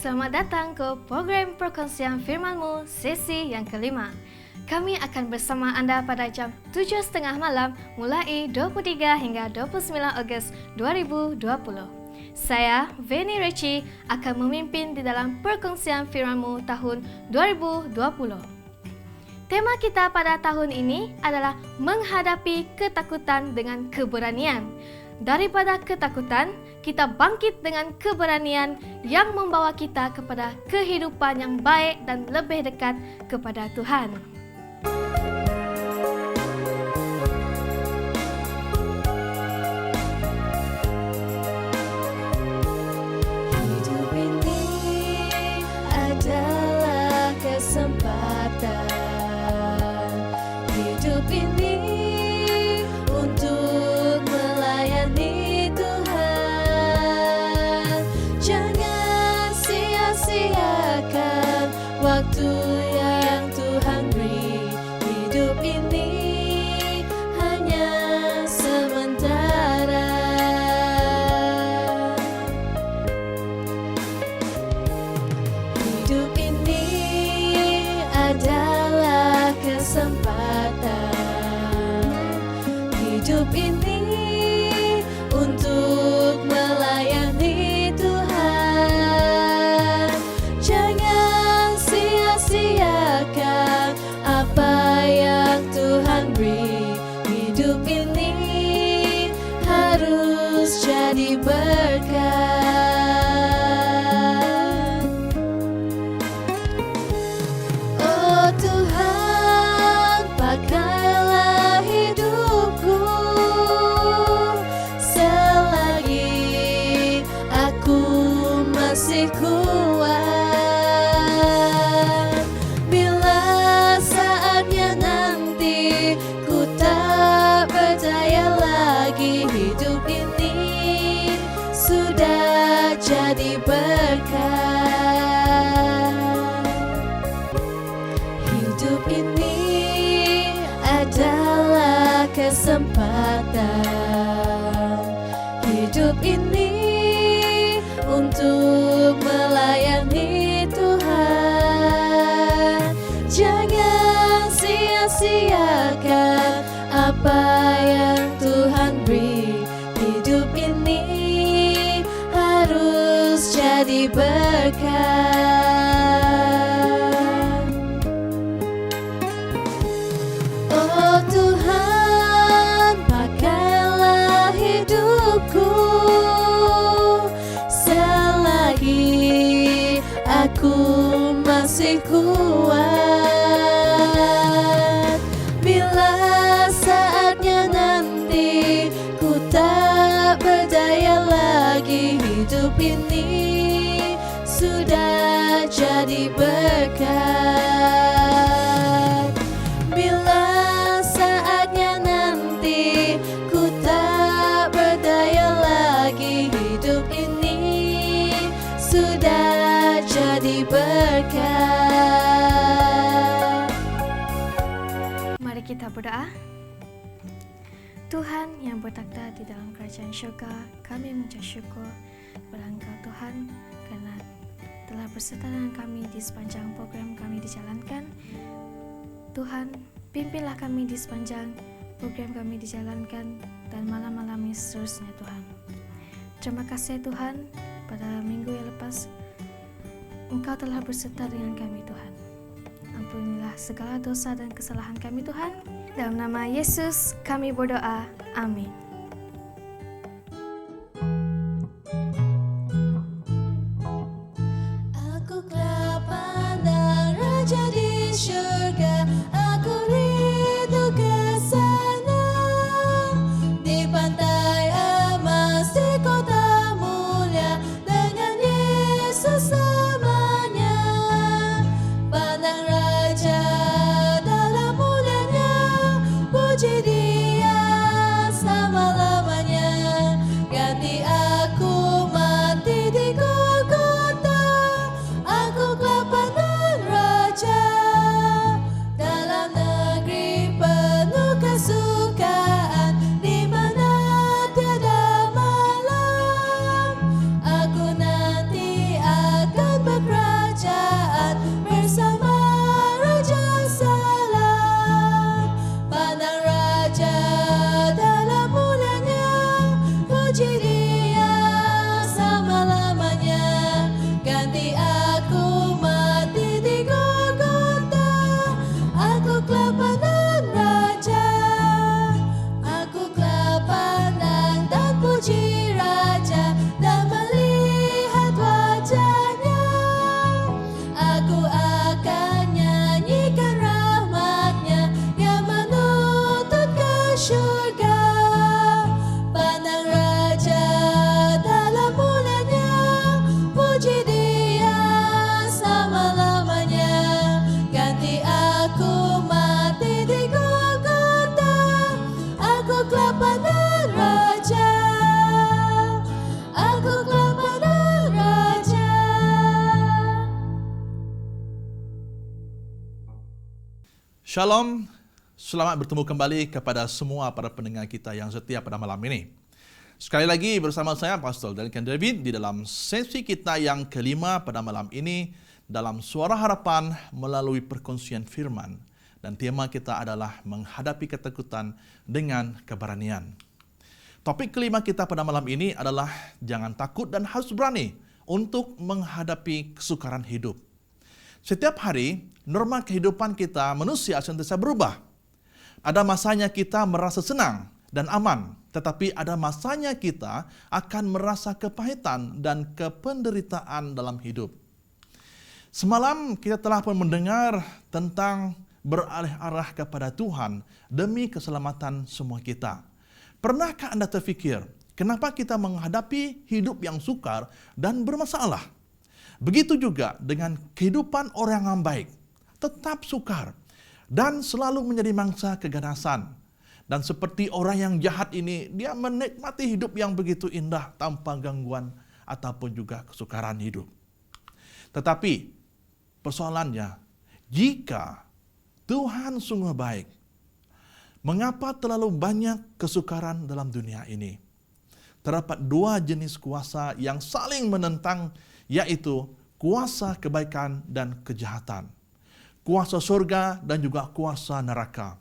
Selamat datang ke program Perkongsian Firman-Mu sesi yang kelima. Kami akan bersama Anda pada jam 7.30 malam mulai 23 hingga 29 Ogos 2020. Saya, Veni Reci, akan memimpin di dalam Perkongsian Firman-Mu tahun 2020. Tema kita pada tahun ini adalah menghadapi ketakutan dengan keberanian. Daripada ketakutan, kita bangkit dengan keberanian yang membawa kita kepada kehidupan yang baik dan lebih dekat kepada Tuhan. Hidup ini adalah kesempatan. Hidup ini untuk melayani Tuhan. Jangan sia-siakan waktu yang Tuhan beri. Hidup ini hanya sementara. Hidup ini adalah kesempatan. Hidup ini untuk melayani Tuhan. Jangan sia-siakan apa yang Tuhan beri. Hidup ini harus jadi berkat. Oh Tuhan, pakailah hidupku selagi aku masih kuat. Bila saatnya nanti ku tak berdaya lagi, hidup ini sudah jadi berkat. Hidup ini adalah kesempatan. Hidup ini untuk melayani Tuhan. Jangan sia-siakan apa yang Tuhan beri. Hidup ini harus jadi berkat. Oh Tuhan, pakailah hidupku selagi aku masih kuat. Bila saatnya nanti ku tak berdaya lagi, hidup ini sudah jadi berkat. Bila saatnya nanti ku tak berdaya lagi, hidup ini sudah jadi berkat. Mari kita berdoa. Tuhan yang bertakhta di dalam kerajaan syurga, kami mengucap syukur kepada Engkau Tuhan karena telah berserta dengan kami di sepanjang program kami dijalankan. Tuhan, pimpinlah kami di sepanjang program kami dijalankan dan malam-malam ini seterusnya Tuhan. Terima kasih Tuhan, pada minggu yang lepas Engkau telah berserta dengan kami Tuhan. Ampunilah segala dosa dan kesalahan kami Tuhan. Dalam nama Yesus kami berdoa. Amin. Aku telah pandang Raja di syurga. Aku rindu ke sana, di pantai emas, di kota mulia, dengan Yesus selamanya. Pandang Raja dalam mulianya, puji Dia selama-lamanya. Ganti aku mati di Golgota. Aku telah pandang Raja dalam negeri penuh kesukaan, di mana tiada malam. Aku nanti akan Shalom, selamat bertemu kembali kepada semua para pendengar kita yang setia pada malam ini. Sekali lagi bersama saya, Pastor Duncan David, di dalam sesi kita yang kelima pada malam ini, dalam Suara Harapan melalui perkongsian firman. Dan tema kita adalah menghadapi ketakutan dengan keberanian. Topik kelima kita pada malam ini adalah jangan takut dan harus berani untuk menghadapi kesukaran hidup. Setiap hari, norma kehidupan kita manusia sentiasa berubah. Ada masanya kita merasa senang dan aman, tetapi ada masanya kita akan merasa kepahitan dan kependeritaan dalam hidup. Semalam kita telah pun mendengar tentang beralih arah kepada Tuhan demi keselamatan semua kita. Pernahkah Anda terfikir, kenapa kita menghadapi hidup yang sukar dan bermasalah? Begitu juga dengan kehidupan orang yang baik, tetap sukar dan selalu menjadi mangsa keganasan. Dan seperti orang yang jahat ini, dia menikmati hidup yang begitu indah tanpa gangguan ataupun juga kesukaran hidup. Tetapi persoalannya, jika Tuhan sungguh baik, mengapa terlalu banyak kesukaran dalam dunia ini? Terdapat dua jenis kuasa yang saling menentang, yaitu kuasa kebaikan dan kejahatan. Kuasa surga dan juga kuasa neraka.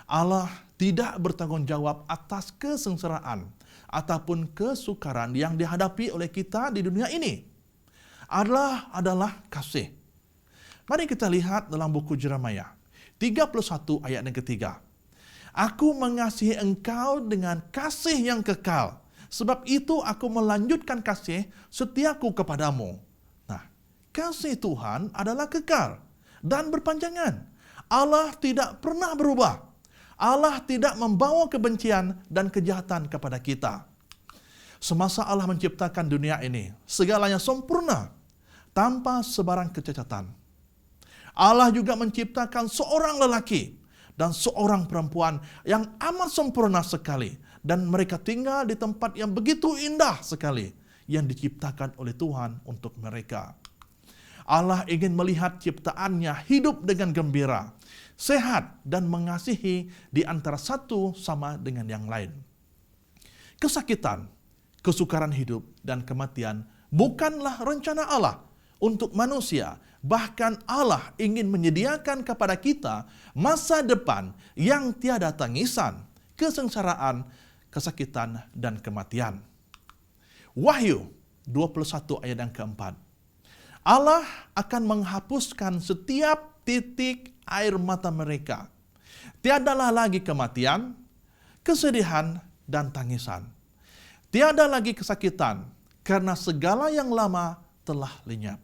Allah tidak bertanggung jawab atas kesengsaraan ataupun kesukaran yang dihadapi oleh kita di dunia ini. Allah adalah kasih. Mari kita lihat dalam buku Yeremia 31 ayat yang ketiga. Aku mengasihi engkau dengan kasih yang kekal. Sebab itu aku melanjutkan kasih setiaku kepadamu. Nah, kasih Tuhan adalah kekal dan berpanjangan. Allah tidak pernah berubah. Allah tidak membawa kebencian dan kejahatan kepada kita. Semasa Allah menciptakan dunia ini, segalanya sempurna tanpa sebarang kecacatan. Allah juga menciptakan seorang lelaki dan seorang perempuan yang amat sempurna sekali. Dan mereka tinggal di tempat yang begitu indah sekali yang diciptakan oleh Tuhan untuk mereka. Allah ingin melihat ciptaannya hidup dengan gembira, sehat dan mengasihi di antara satu sama dengan yang lain. Kesakitan, kesukaran hidup, dan kematian bukanlah rencana Allah untuk manusia. Bahkan Allah ingin menyediakan kepada kita masa depan yang tiada tangisan, kesengsaraan, kesakitan, dan kematian. Wahyu 21 ayat yang keempat. Allah akan menghapuskan setiap titik air mata mereka. Tiadalah lagi kematian, kesedihan, dan tangisan. Tiada lagi kesakitan, karena segala yang lama telah lenyap.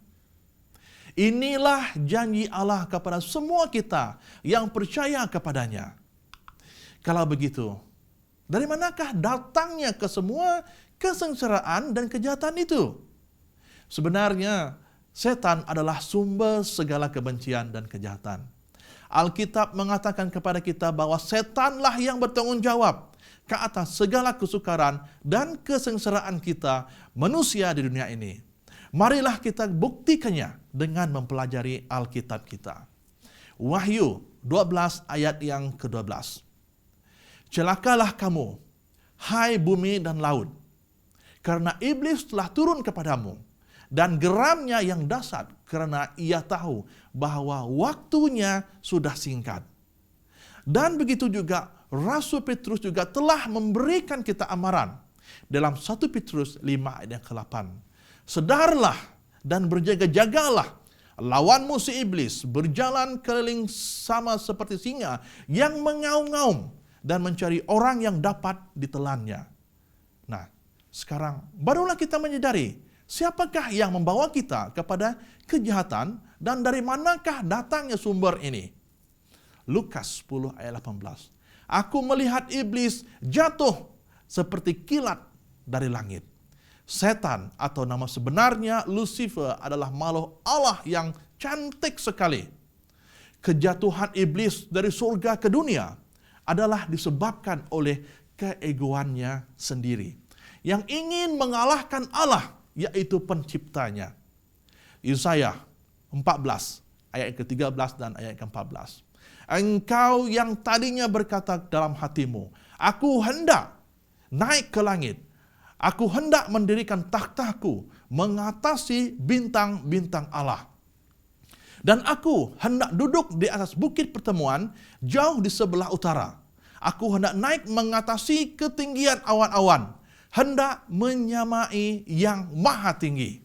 Inilah janji Allah kepada semua kita yang percaya kepadanya. Kalau begitu, dari manakah datangnya kesemua kesengsaraan dan kejahatan itu? Sebenarnya, setan adalah sumber segala kebencian dan kejahatan. Alkitab mengatakan kepada kita bahwa setanlah yang bertanggung jawab ke atas segala kesukaran dan kesengsaraan kita manusia di dunia ini. Marilah kita buktikannya dengan mempelajari Alkitab kita. Wahyu 12 ayat yang ke-12. Celakalah kamu, hai bumi dan laut, karena iblis telah turun kepadamu, dan geramnya yang dahsyat, karena ia tahu bahwa waktunya sudah singkat. Dan begitu juga Rasul Petrus juga telah memberikan kita amaran dalam 1 Petrus 5 ayat yang ke-8. Sedarlah dan berjaga-jagalah, lawanmu si iblis berjalan keliling sama seperti singa yang mengaum-ngaum dan mencari orang yang dapat ditelannya. Nah, sekarang barulah kita menyadari siapakah yang membawa kita kepada kejahatan dan dari manakah datangnya sumber ini. Lukas 10 ayat 18. Aku melihat iblis jatuh seperti kilat dari langit. Setan atau nama sebenarnya Lucifer adalah makhluk Allah yang cantik sekali. Kejatuhan iblis dari surga ke dunia adalah disebabkan oleh keegoannya sendiri yang ingin mengalahkan Allah, yaitu penciptanya. Yesaya 14 ayat ke-13 dan ayat ke-14. Engkau yang tadinya berkata dalam hatimu, aku hendak naik ke langit. Aku hendak mendirikan takhtaku mengatasi bintang-bintang Allah. Dan aku hendak duduk di atas bukit pertemuan jauh di sebelah utara. Aku hendak naik mengatasi ketinggian awan-awan. Hendak menyamai yang maha tinggi.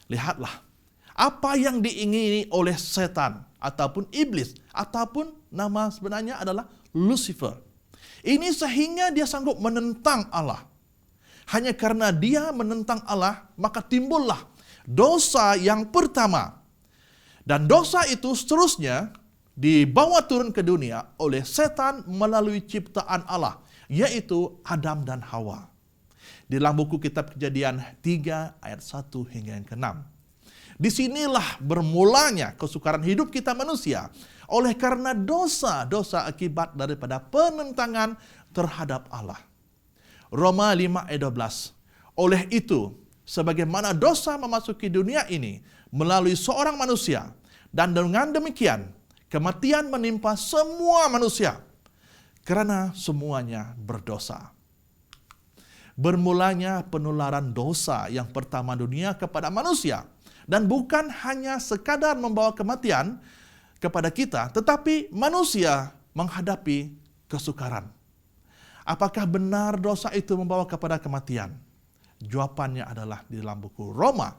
Lihatlah, apa yang diingini oleh setan ataupun iblis, ataupun nama sebenarnya adalah Lucifer. Ini sehingga dia sanggup menentang Allah. Hanya karena dia menentang Allah, maka timbullah dosa yang pertama. Dan dosa itu seterusnya dibawa turun ke dunia oleh setan melalui ciptaan Allah, yaitu Adam dan Hawa. Di dalam buku kitab Kejadian 3 ayat 1 hingga yang ke-6. Disinilah bermulanya kesukaran hidup kita manusia oleh karena dosa-dosa akibat daripada penentangan terhadap Allah. Roma 5 ayat 12. Oleh itu, sebagaimana dosa memasuki dunia ini melalui seorang manusia, dan dengan demikian kematian menimpa semua manusia karena semuanya berdosa. Bermulanya penularan dosa yang pertama dunia kepada manusia, dan bukan hanya sekadar membawa kematian kepada kita, tetapi manusia menghadapi kesukaran. Apakah benar dosa itu membawa kepada kematian? Jawabannya adalah di dalam buku Roma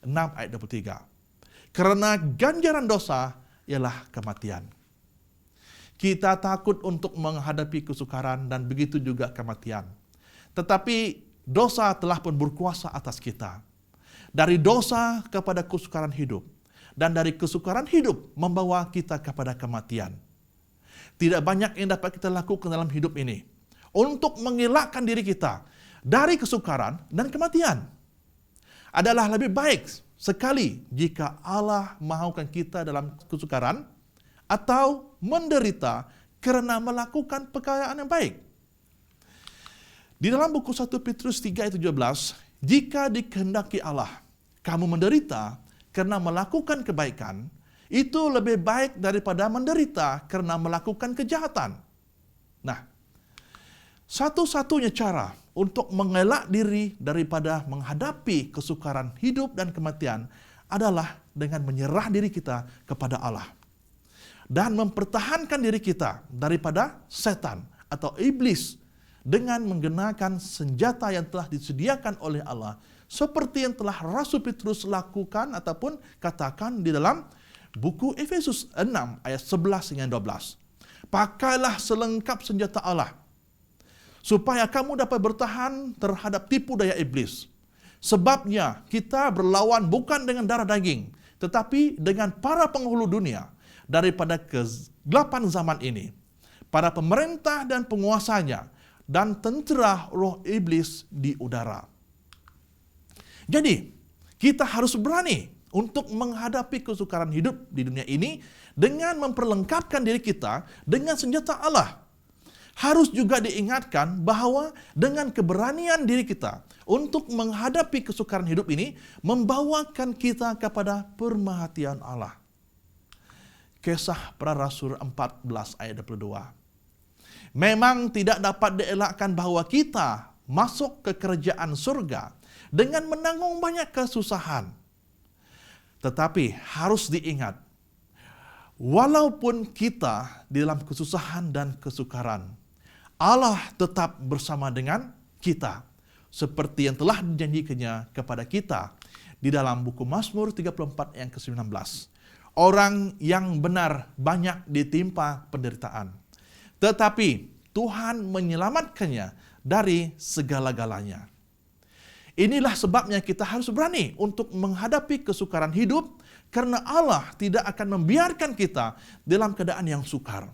6 ayat 23. Karena ganjaran dosa ialah kematian. Kita takut untuk menghadapi kesukaran dan begitu juga kematian. Tetapi dosa telah pun berkuasa atas kita. Dari dosa kepada kesukaran hidup. Dan dari kesukaran hidup membawa kita kepada kematian. Tidak banyak yang dapat kita lakukan dalam hidup ini untuk mengelakkan diri kita dari kesukaran dan kematian. Adalah lebih baik sekali jika Allah mahukan kita dalam kesukaran atau menderita karena melakukan pekerjaan yang baik. Di dalam buku 1 Petrus 3 ayat 17, jika dikehendaki Allah, kamu menderita karena melakukan kebaikan, itu lebih baik daripada menderita karena melakukan kejahatan. Nah, satu-satunya cara untuk mengelak diri daripada menghadapi kesukaran hidup dan kematian adalah dengan menyerah diri kita kepada Allah. Dan mempertahankan diri kita daripada setan atau iblis dengan menggunakan senjata yang telah disediakan oleh Allah. Seperti yang telah Rasul Petrus lakukan ataupun katakan di dalam buku Efesus 6 ayat 11 hingga 12. Pakailah selengkap senjata Allah, supaya kamu dapat bertahan terhadap tipu daya iblis. Sebabnya kita berlawan bukan dengan darah daging, tetapi dengan para penghulu dunia daripada kegelapan zaman ini, para pemerintah dan penguasanya, dan tentera roh iblis di udara. Jadi, kita harus berani untuk menghadapi kesukaran hidup di dunia ini dengan memperlengkapkan diri kita dengan senjata Allah. Harus juga diingatkan bahwa dengan keberanian diri kita untuk menghadapi kesukaran hidup ini membawakan kita kepada pemerhatian Allah. Kisah para Rasul 14 ayat 22. Memang tidak dapat dielakkan bahwa kita masuk ke kerajaan surga dengan menanggung banyak kesusahan. Tetapi harus diingat, walaupun kita di dalam kesusahan dan kesukaran, Allah tetap bersama dengan kita, seperti yang telah dijanjikannya kepada kita di dalam buku Mazmur 34 yang ke-19. Orang yang benar banyak ditimpa penderitaan, tetapi Tuhan menyelamatkannya dari segala-galanya. Inilah sebabnya kita harus berani untuk menghadapi kesukaran hidup, karena Allah tidak akan membiarkan kita dalam keadaan yang sukar.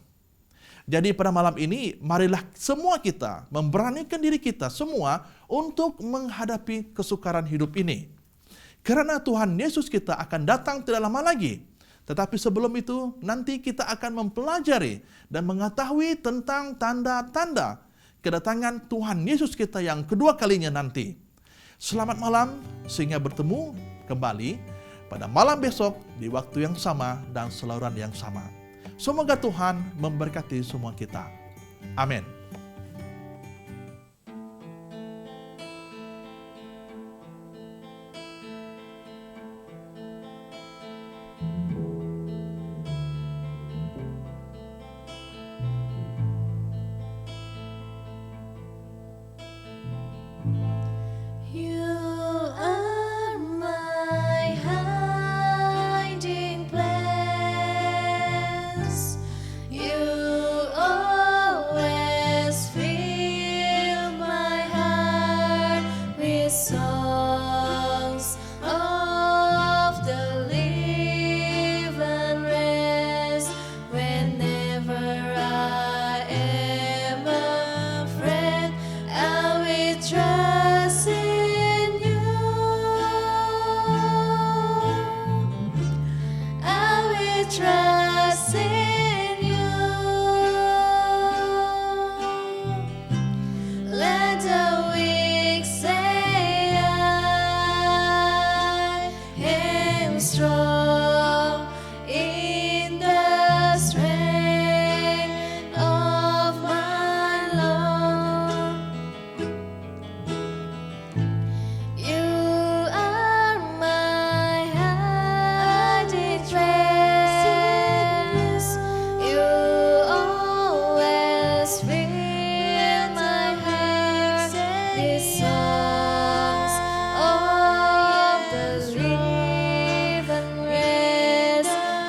Jadi pada malam ini, marilah semua kita memberanikan diri kita semua untuk menghadapi kesukaran hidup ini. Karena Tuhan Yesus kita akan datang tidak lama lagi. Tetapi sebelum itu, nanti kita akan mempelajari dan mengetahui tentang tanda-tanda kedatangan Tuhan Yesus kita yang kedua kalinya nanti. Selamat malam, sehingga bertemu kembali pada malam besok di waktu yang sama dan saluran yang sama. Semoga Tuhan memberkati semua kita. Amin. You are my hiding place. You always fill my heart with songs of deliverance. Whenever I am afraid, I will trust in you. I will trust in you. Let the weak say I am strong in the strength of my Lord. You are my hiding place. You always fill my heart with songs of deliverance.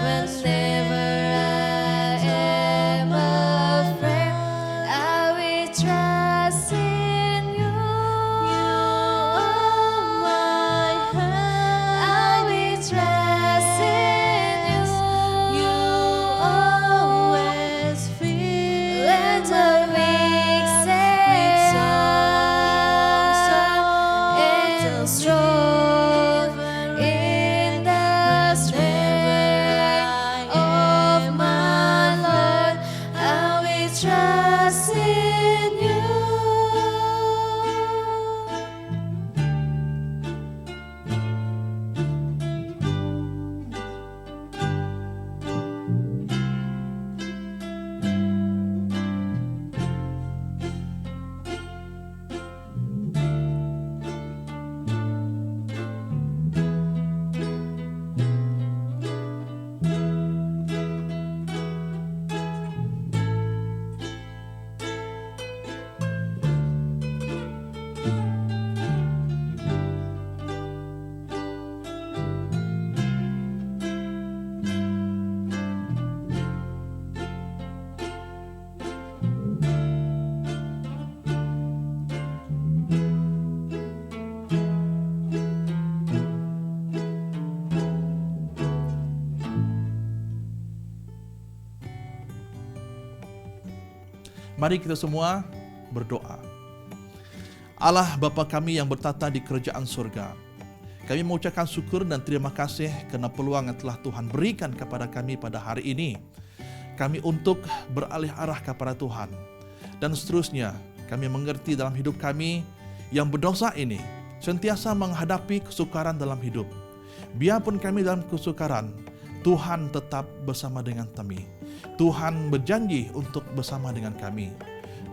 Whenever I am afraid, I will trust in you. You are my I will trust in you. You always feel. Let the weak say songs and strong in the strength of my Lord. I will trust in you. Mari kita semua berdoa. Allah Bapa kami yang bertata di kerajaan surga, kami mengucapkan syukur dan terima kasih kerana peluang yang telah Tuhan berikan kepada kami pada hari ini. Kami untuk beralih arah kepada Tuhan. Dan seterusnya, kami mengerti dalam hidup kami yang berdosa ini sentiasa menghadapi kesukaran dalam hidup. Biarpun kami dalam kesukaran, Tuhan tetap bersama dengan kami. Tuhan berjanji untuk bersama dengan kami.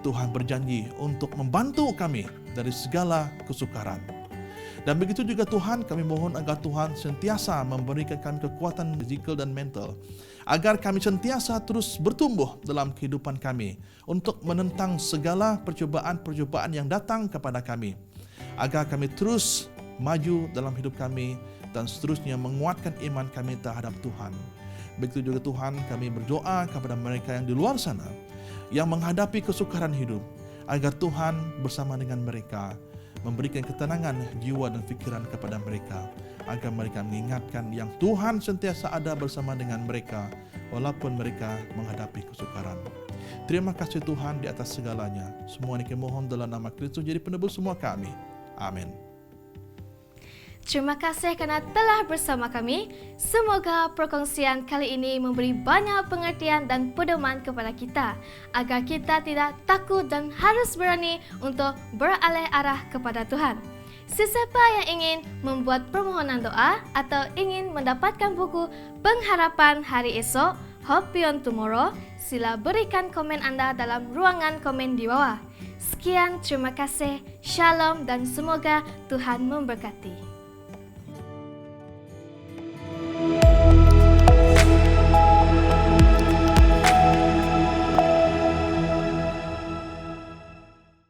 Tuhan berjanji untuk membantu kami dari segala kesukaran. Dan begitu juga Tuhan, kami mohon agar Tuhan sentiasa memberikan kami kekuatan fizikal dan mental, agar kami sentiasa terus bertumbuh dalam kehidupan kami untuk menentang segala percobaan-percobaan yang datang kepada kami, agar kami terus maju dalam hidup kami dan seterusnya menguatkan iman kami terhadap Tuhan. Begitu juga Tuhan, kami berdoa kepada mereka yang di luar sana yang menghadapi kesukaran hidup, agar Tuhan bersama dengan mereka memberikan ketenangan jiwa dan fikiran kepada mereka, agar mereka mengingatkan yang Tuhan sentiasa ada bersama dengan mereka walaupun mereka menghadapi kesukaran. Terima kasih Tuhan di atas segalanya. Semua ini kami mohon dalam nama Kristus jadi penebus semua kami. Amin. Terima kasih kerana telah bersama kami. Semoga perkongsian kali ini memberi banyak pengertian dan pedoman kepada kita, agar kita tidak takut dan harus berani untuk beralih arah kepada Tuhan. Sesiapa yang ingin membuat permohonan doa atau ingin mendapatkan buku Pengharapan Hari Esok, Hope Beyond Tomorrow, sila berikan komen Anda dalam ruangan komen di bawah. Sekian, terima kasih, shalom dan semoga Tuhan memberkati.